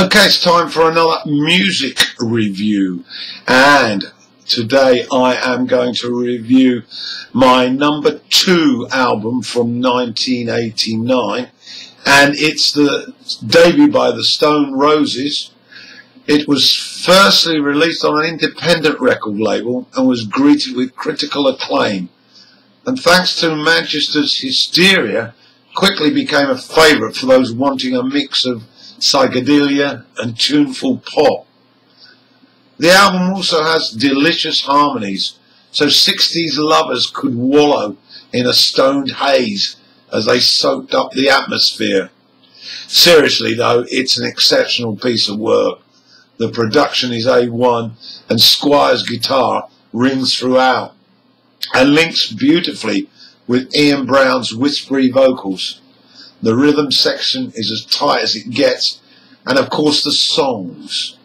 Okay, it's time for another music review, and today I am going to review my number 2 album from 1989, and it's the debut by the Stone Roses. It was firstly released on an independent record label and was greeted with critical acclaim, and thanks to Manchester's hysteria, quickly became a favourite for those wanting a mix of psychedelia and tuneful pop. The album also has delicious harmonies, so 60s lovers could wallow in a stoned haze as they soaked up the atmosphere. Seriously though, it's an exceptional piece of work. The production is A1 and Squire's guitar rings throughout and links beautifully with Ian Brown's whispery vocals. The rhythm section is as tight as it gets, and of course the songs.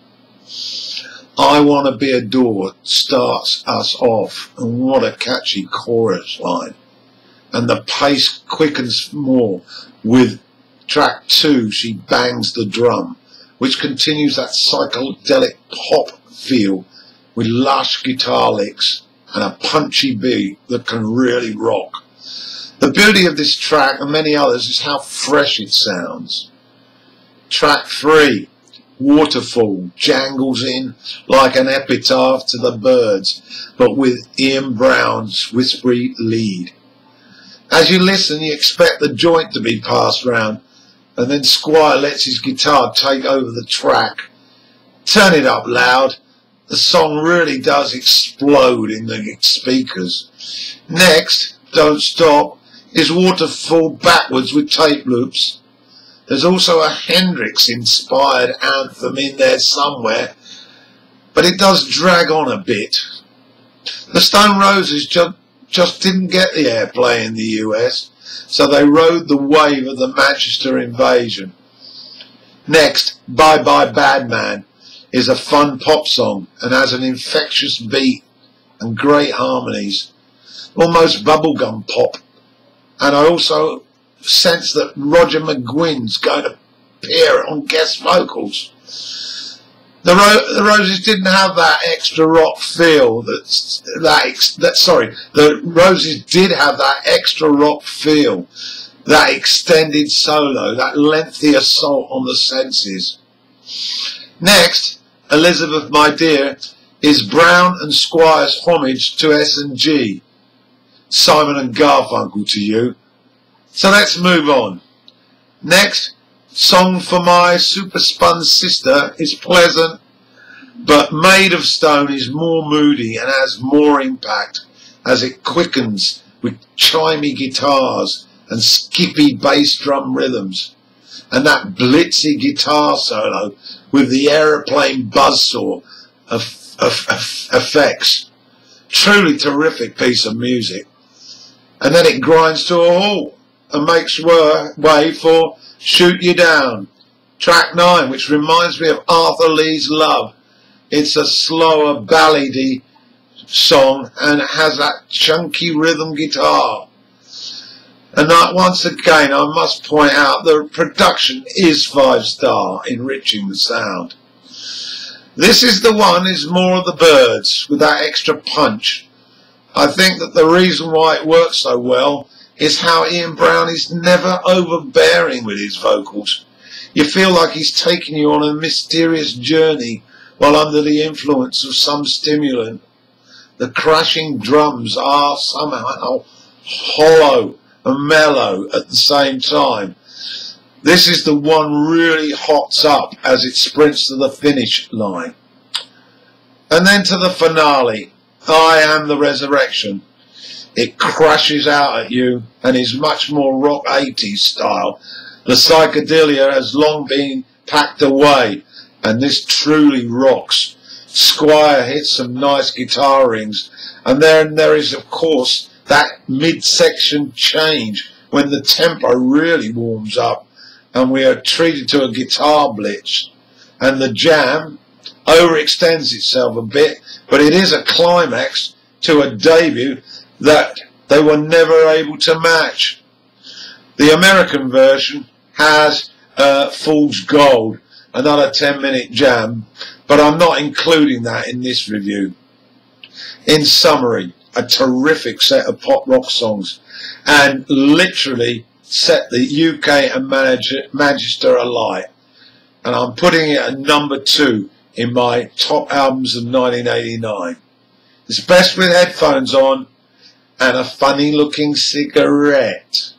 I Wanna Be Adored starts us off, and what a catchy chorus line. And the pace quickens more with track 2, She Bangs the Drum, which continues that psychedelic pop feel with lush guitar licks and a punchy beat that can really rock. The beauty of this track and many others is how fresh it sounds. Track 3, Waterfall, jangles in like an epitaph to the birds, but with Ian Brown's whispery lead. As you listen, you expect the joint to be passed round, and then Squire lets his guitar take over the track. Turn it up loud. The song really does explode in the speakers. Next, Don't Stop, is Waterfall backwards with tape loops. There's also a Hendrix-inspired anthem in there somewhere, but it does drag on a bit. The Stone Roses just didn't get the airplay in the US, so they rode the wave of the Manchester invasion. Next, Bye Bye Bad Man is a fun pop song and has an infectious beat and great harmonies, almost bubblegum pop. And I also sense that Roger McGuinn's going to appear on guest vocals. The Roses didn't have that extra rock feel. The Roses did have that extra rock feel, that extended solo, that lengthy assault on the senses. Next, Elizabeth My Dear is Brown and Squire's homage to S&G. Simon and Garfunkel to you. So let's move on. Next, Song for My Super Spun Sister is pleasant, but Made of Stone is more moody and has more impact as it quickens with chimey guitars and skippy bass drum rhythms, and that blitzy guitar solo with the aeroplane buzzsaw effects. Truly terrific piece of music. And then it grinds to a halt and makes way for Shoot You Down, track 9, which reminds me of Arthur Lee's Love. It's a slower ballady song and it has that chunky rhythm guitar. And once again I must point out the production is 5-star, enriching the sound. This is the one is more of the Byrds with that extra punch. I think that the reason why it works so well is how Ian Brown is never overbearing with his vocals. You feel like he's taking you on a mysterious journey while under the influence of some stimulant. The crashing drums are somehow hollow and mellow at the same time. This is the one really hots up as it sprints to the finish line. And then to the finale, I Am the Resurrection. It crashes out at you and is much more rock 80s style. The psychedelia has long been packed away and this truly rocks. Squire hits some nice guitar rings, and then there is of course that mid-section change when the tempo really warms up and we are treated to a guitar blitz, and the jam overextends itself a bit, but it is a climax to a debut that they were never able to match. The American version has Fool's Gold, another 10-minute jam, but I'm not including that in this review. In summary, a terrific set of pop rock songs, and literally set the UK and Manchester alight. And I'm putting it at number 2 in my top albums of 1989. It's best with headphones on and a funny looking cigarette.